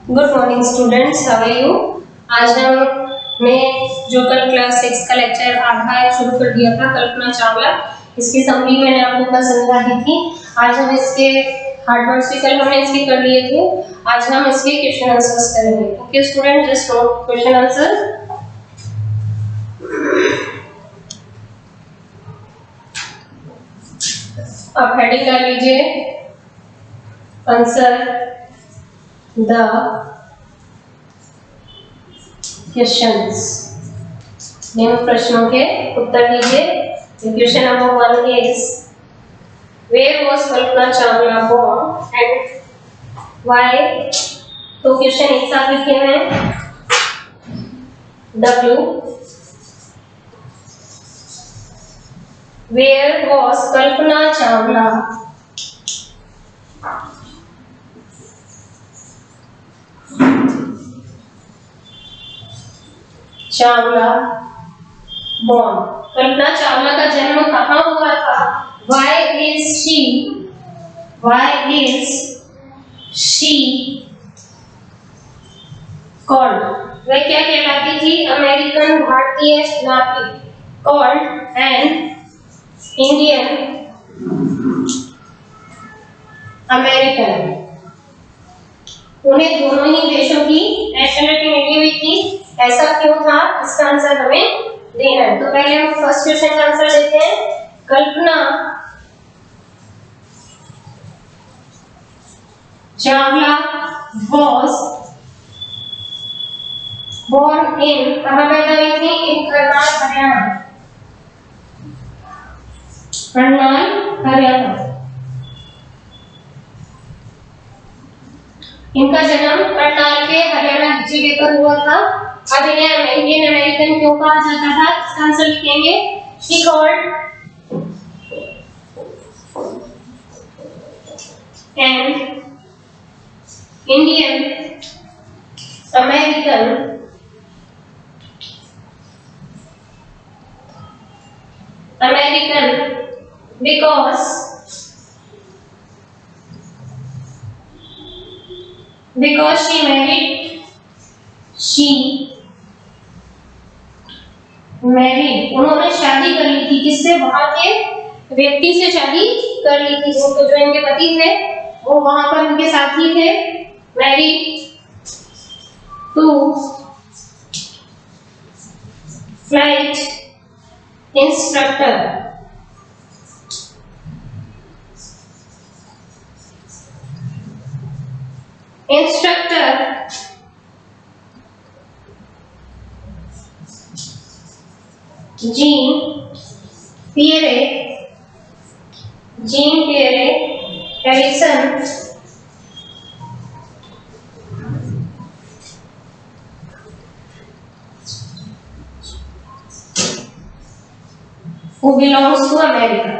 Good morning students, how are you. आज मैं जो कल क्लास 6 का लेक्चर आधा शुरू कर दिया था, कल्पना चावला, इसकी समरी मैंने आपको कल समझा दी थी। आज हम इसके हार्ड वर्ड्स भी कल हमने इसके कर लिए थे, आज हम इसके क्वेश्चन आंसर्स करेंगे। Okay student, just note question answer. आप हेडिंग कर लीजिए, आंसर द क्वेश्चंस। निम्न प्रश्नों के उत्तर दीजिए। Question number 1 is where was Kalpana Chawla born and why. तो क्वेश्चन एक साथ लिखे हैं, W where was Kalpana Chawla Chawla born। Kalpana Chawla का जन्म कहाँ हुआ था? Why is she called? वह क्या कहलाती थी? अमेरिकन, भारतीय नागरिक, called an इंडियन अमेरिकन। उन्हें दोनों ही देशों की नेशनलिटी मिली हुई थी। ऐसा क्यों था? इसका आंसर हमें देना है। तो पहले हम फर्स्ट क्वेश्चन का आंसर देते हैं। Kalpana Chawla was born in, कहाँ पैदा हुई थी? इन करनाल हरियाणा। करनाल हरियाणा। इनका जन्म करनाल के हरियाणा जिले पर हुआ था। अब इन्हें इंडियन अमेरिकन क्यों कहा जाता था? इसका आंसर लिखेंगे, she called an Indian American because she married, उन्होंने शादी कर ली थी। किससे? वहां के व्यक्ति से शादी कर ली थी। जो इनके पति थे वो वहां पर उनके साथी थे। Married to flight instructor. Jean Pierre Harrison who belongs to America,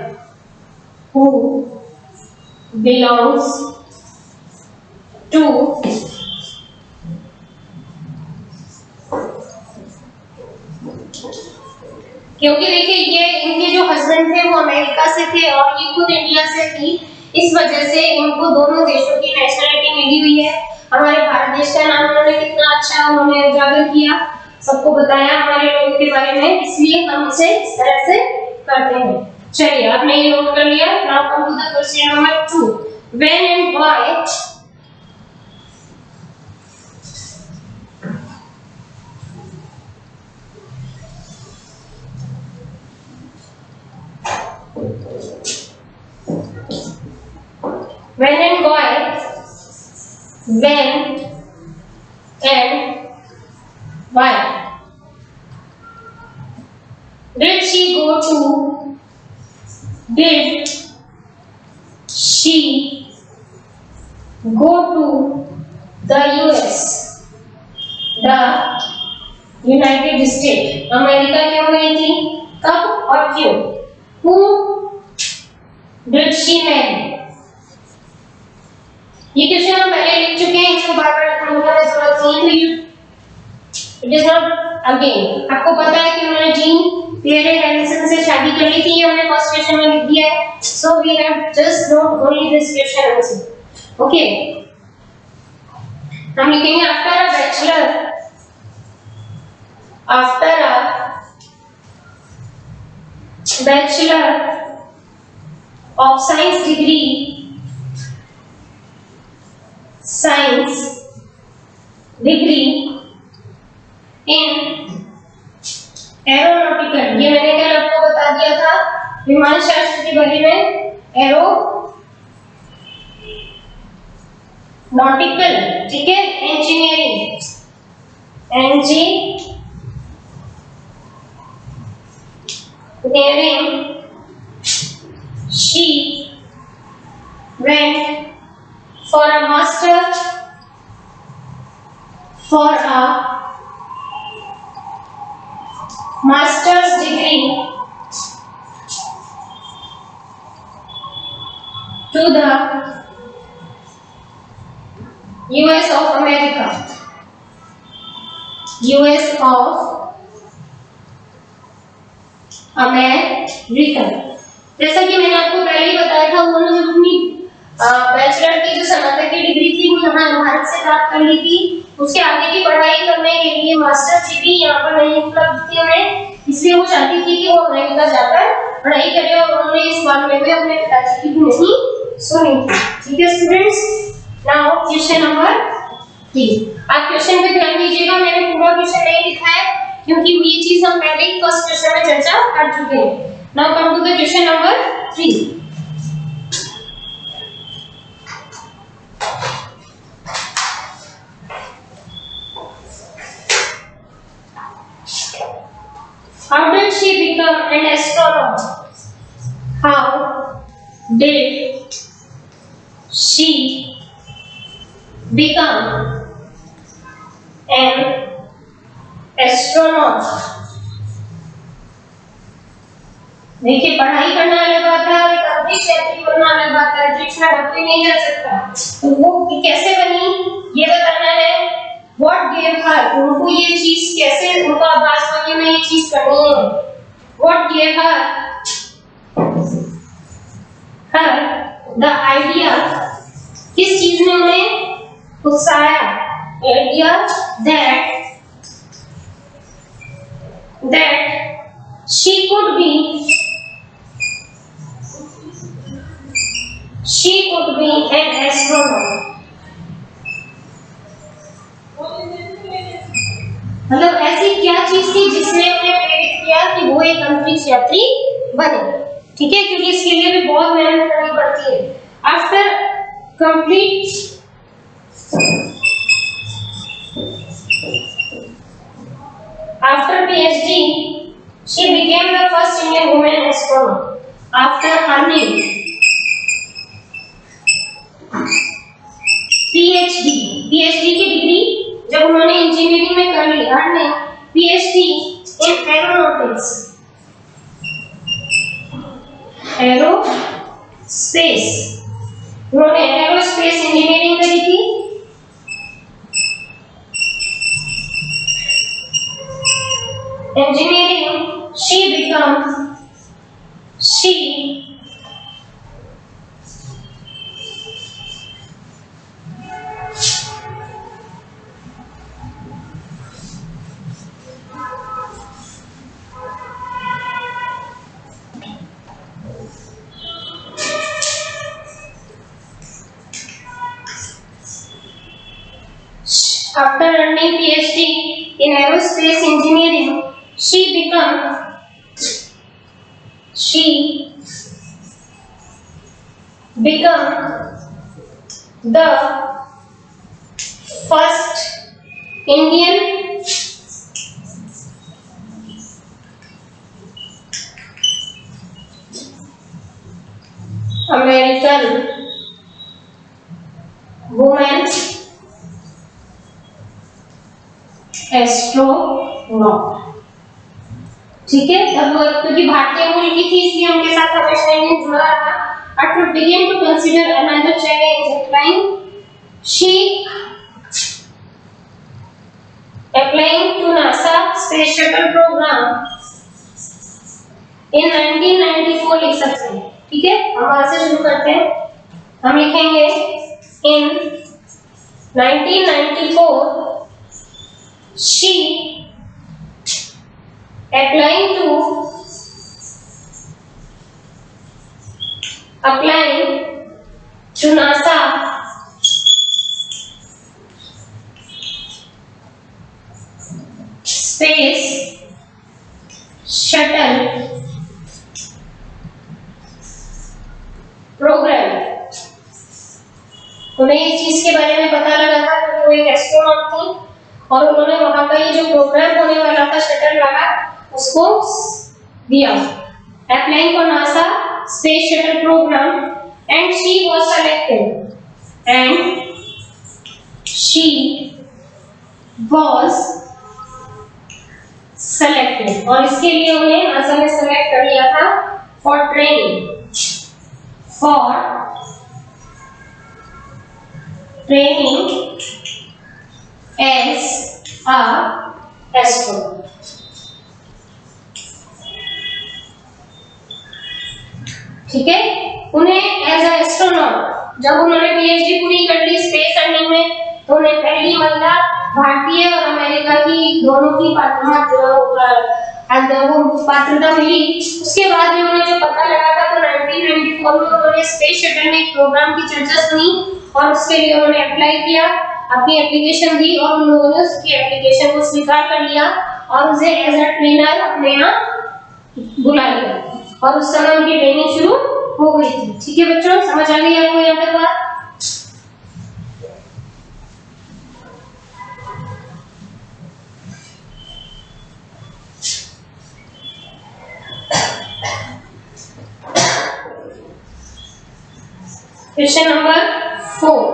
क्योंकि देखिए ये इनके जो हस्बैंड थे वो अमेरिका से थे और ये खुद इंडिया से थी। इस वजह से इनको दोनों देशों की नेशनलिटी मिली हुई है। हमारे भारत देश का नाम उन्होंने कितना अच्छा उन्होंने उजागर किया, सबको बताया हमारे लोगों के बारे में, इसलिए हम इसे इस तरह से करते हैं। चलिए आपने ये नोट कर लिया। Now come to the question number 2, when and why when and why did she go to the US, the United States, America क्यों गई थी? कब और क्यों? Who did she marry? ये क्वेश्चन हम पहले लिख चुके हैं, इसको बार-बार लिखने की जरूरत नहीं है। It is not again. आपको पता है कि उन्होंने जीन पियरे हैरिसन से शादी कर ली थी, ये हमने फर्स्ट क्वेश्चन में लिख दिया है। So we have just note only this question answer. Okay, हम लिखेंगे after a bachelor, after a bachelor of science degree, science degree in aeronautical, ये मैंने कल आपको बता दिया था विमान शास्त्र के बारे में, एरो नॉटिकल, ठीक है, engineering, she went for a master's degree to the US of America, US of America. जैसा कि मैंने आपको पहले ही बताया था, उन्होंने जब अपनी बैचलर की जो स्नातक की डिग्री थी वो यहाँ भारत से प्राप्त कर ली थी। उसके आगे की पढ़ाई करने के लिए मास्टर डिग्री यहाँ पर नहीं उपलब्ध थी उन्हें, इसलिए वो चाहती थी कि वो अमेरिका जाकर पढ़ाई करे, और उन्होंने इस मामले में अपने पिताजी की भी नहीं सुनी थी। ठीक है स्टूडेंट्स, नाउ क्वेश्चन नंबर 3। आप क्वेश्चन पे ध्यान दीजिएगा, मैंने पूरा क्वेश्चन नहीं लिखा है क्योंकि ये चीज हम पहले ही फर्स्ट क्वेश्चन में चर्चा कर चुके हैं। Now come to the question number 3। How did she become an astronomer? How did she become an astronomer? देखिए, पढ़ाई करना अलग बात है, एक अंतरिक्ष यात्री बनना अलग बात है। अंतरिक्ष में कोई नहीं जा सकता, तो वो कैसे बनी ये बताना है। What gave her, उनको ये चीज कैसे, उनको आभास हुआ कि मैं ये चीज करनी है। What gave her the idea, किस चीज ने उन्हें उकसाया, idea that she could be an astronomer। मतलब ऐसी क्या चीज थी जिसने उन्हें प्रेरित किया कि वो एक अंतरिक्ष यात्री बने। ठीक है, क्योंकि इसके लिए भी बहुत मेहनत करनी पड़ती है। After PhD, she became the first Indian woman astronomer. After earning PhD की डिग्री जब उन्होंने इंजीनियरिंग में कर ली, earning PhD in aeronautics, aerospace, उन्होंने एरोस्पेस इंजीनियरिंग करी थी। Engineering, after earning PhD in aerospace engineering, she became the first Indian American woman astronaut. ठीक है, अब क्योंकि भारतीय मूल की थी इसलिए उनके साथ हमेशा इन्हें जुड़ा रहा। After began to consider another challenge applying to NASA Space Shuttle program in 1994 लिख सकते हैं। ठीक है, हम वहां से शुरू करते हैं। हम लिखेंगे in 1994 she applying to NASA space shuttle programme. उन्हें इस चीज के बारे में पता लगा था कि वो एक एस्ट्रोनॉट थी और उन्होंने वहां का ये जो प्रोग्राम होने वाला था शटल वाला उसको दिया। Applying for NASA space shuttle programme and she was selected और इसके लिए उन्हें नासा ने सेलेक्ट कर लिया था for training as a astronaut। ठीक है, उन्हें एज अ एस्ट्रोनॉट जब उन्होंने पीएचडी पूरी कर ली स्पेस अर्निंग में तो उन्हें पहली महिला भारतीय और अमेरिका की दोनों की पात्रता मिली। उसके बाद में उन्हें जो पता लगा था तो 1994 में उन्होंने स्पेस शटल में एक प्रोग्राम की चर्चा सुनी और उसके लिए उन्होंने अप्लाई किया, अपनी एप्लीकेशन दी और उन लोगों ने उसकी एप्लीकेशन को स्वीकार कर लिया और उसे एज अ ट्रेनर अपने यहाँ बुला लिया और उस समय उनकी ट्रेनिंग शुरू हो गई थी। ठीक है बच्चों, समझ आ गई आपको यहाँ तक बात? Question number 4,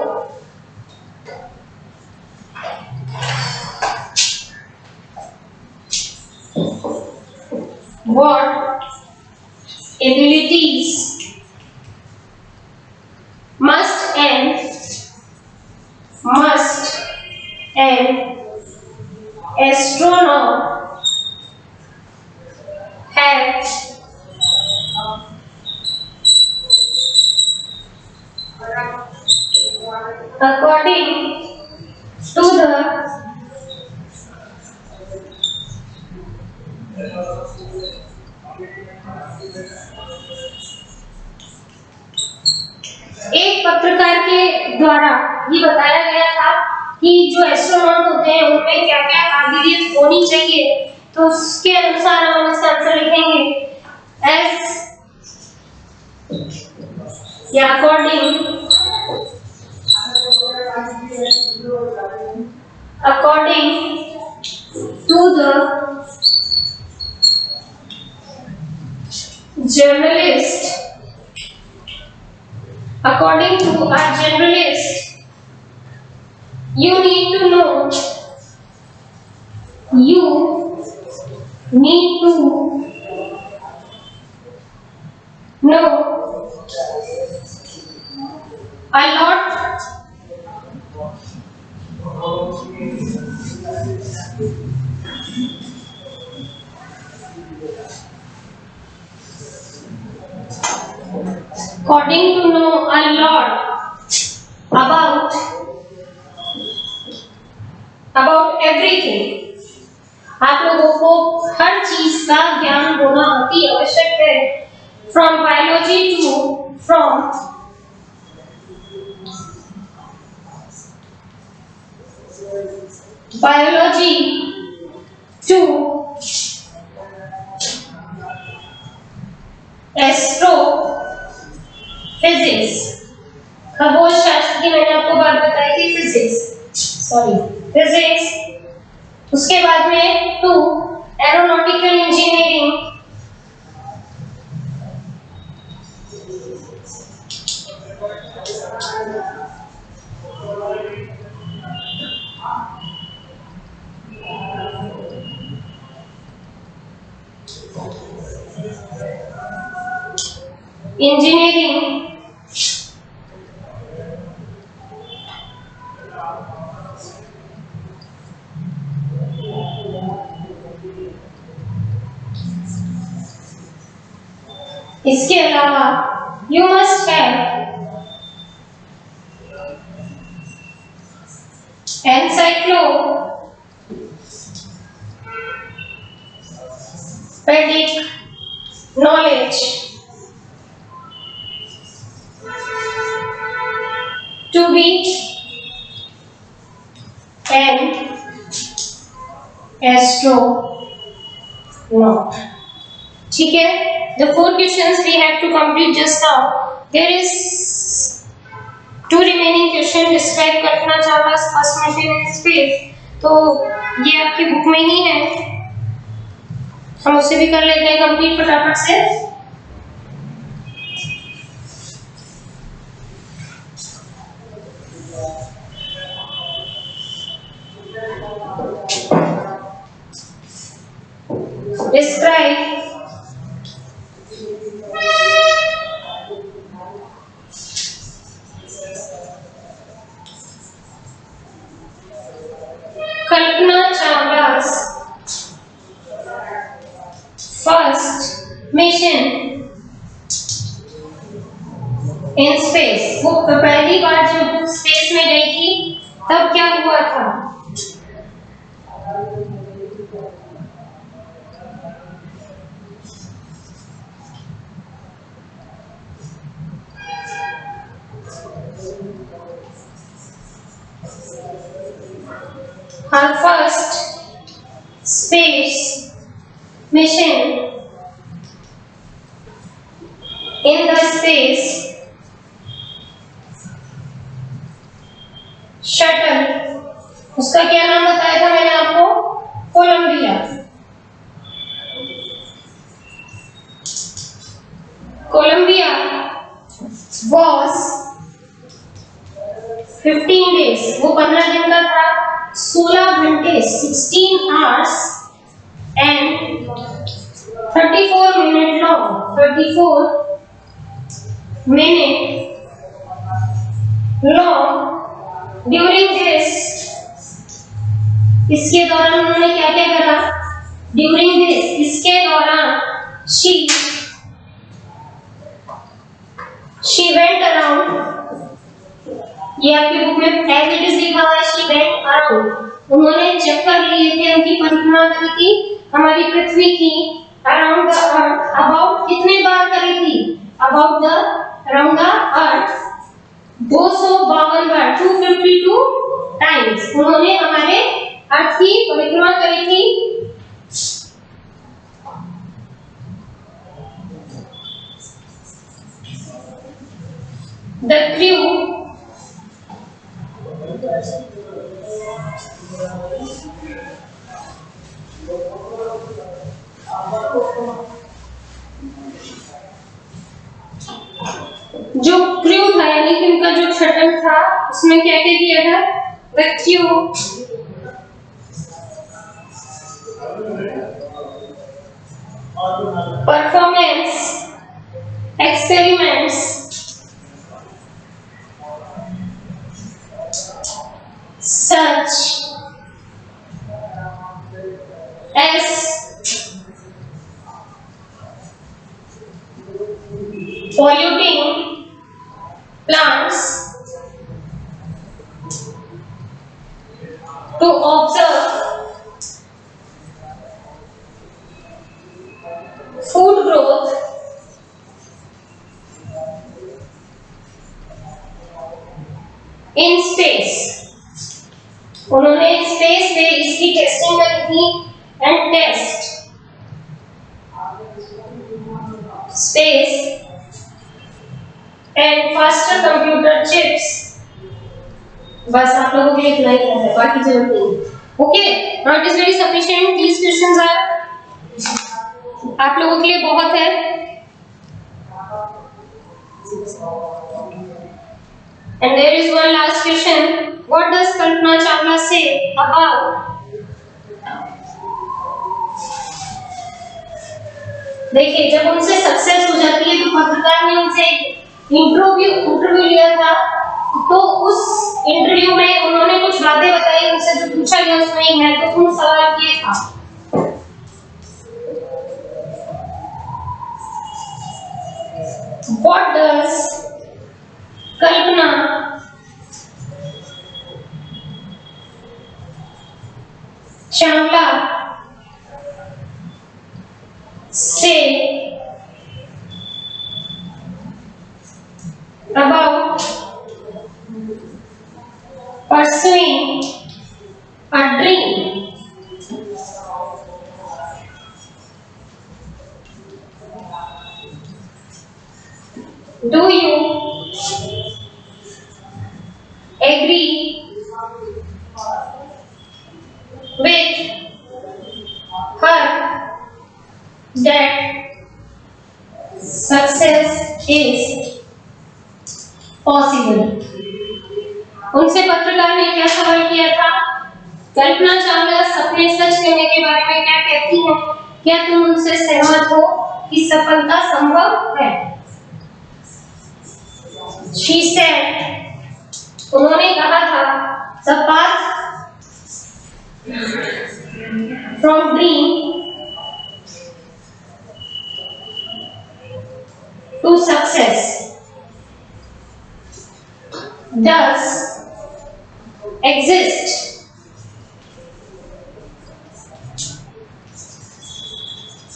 what abilities must an astronaut have according to the एक पत्रकार के द्वारा ये बताया गया था कि जो एस्ट्रोनॉट होते हैं उनमें क्या क्या काबिलियत होनी चाहिए, तो उसके अनुसार हम इसका आंसर लिखेंगे एज या according to the journalist, according to a generalist, you need to know a lot according to know a lot about everything। आप लोगों को हर चीज का ज्ञान होना अति आवश्यक है। From biology to एस्ट्रोफिजिक्स, खगोल शास्त्र की मैंने आपको बात बताई थी, फिजिक्स। उसके बाद में टू एरोनॉटिकल इंजीनियरिंग, इसके अलावा you must have encyclopedic knowledge, to be an astronaut. ठीक है, the 4 questions we have to complete just now. There is 2 remaining question. Describe Kalpana चावला's first mission in space. तो ये आपकी बुक में ही है, हम उसे भी कर लेते हैं कंप्लीट फटाफट से. Describe Kalpana Chawla's first mission in space. वो पहली बार जब स्पेस में गई थी तब क्या हुआ था? Her first space mission in the space shuttle, उसका क्या नाम बताया था मैंने आपको? कोलंबिया. कोलंबिया was 15 days, वो 15 दिन का था, 16 घंटे 16 hours and 34 minute long, 34 minute long. During this, इसके दौरान उन्होंने क्या क्या करा? During this, इसके दौरान she went around. ये आपकी बुक में as it is लिखा हुआ है, she went around. उन्होंने चक्कर लिए थे, उनकी परिक्रमा करी थी हमारी पृथ्वी की. around the earth, about कितने बार करी थी? around the earth 252 bar, 252 times उन्होंने हमारे अर्थ की परिक्रमा करी थी. The crew जो क्रू था यानी कि उनका जो शटल था उसमें क्या क्या किया था? The crew performance experiments such as polluting plants to observe food growth in space. उन्होंने स्पेस में इसकी टेस्टिंग करी थी and test space and faster computer chips. बस आप लोगों के लिए इतना ही है, बाकी जरूरत नहीं. Okay, now it is very sufficient. These questions are आप लोगों के लिए बहुत है. And there is one last question. What does Kalpana Chawla say about देखिए, जब उनसे सक्सेस हो जाती है तो पत्रकार ने उनसे इंटरव्यू लिया था, तो उस इंटरव्यू में उन्होंने कुछ बातें बताई. उनसे जो पूछा गया उसमें एक महत्वपूर्ण सवाल ये था, What does Kalpana Shamla say about pursuing a dream. Do you agree with her that success is possible? उनसे पत्रकार ने क्या सवाल किया था? कल्पना चावला सपने सच करने के बारे में क्या कहती हैं? क्या तुम उनसे सहमत हो कि सफलता संभव है? She said, उन्होंने कहा था, the path from dream to success does exist.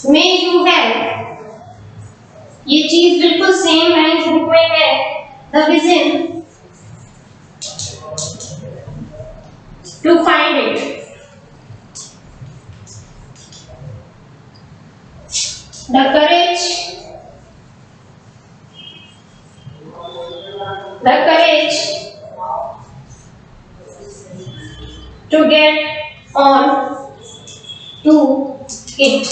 May you have, ये चीज बिल्कुल सेम लाइन्स बुक में है. The vision to find it, the courage to get on to it.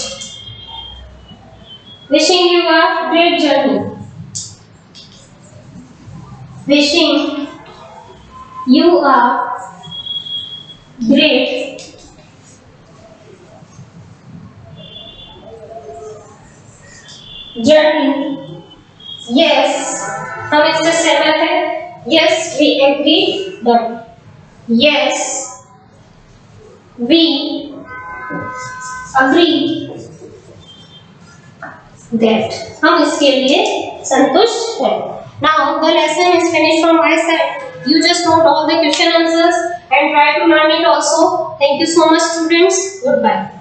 Wishing you a great journey. Wishing you a great journey. Yes, हम इससे सहमत हैं. Yes, we agree that. Yes, we agree that. हम इसके लिए संतुष्ट हैं. Now the lesson is finished from my side. You just note all the question answers and try to learn it also. Thank you so much, students. Goodbye.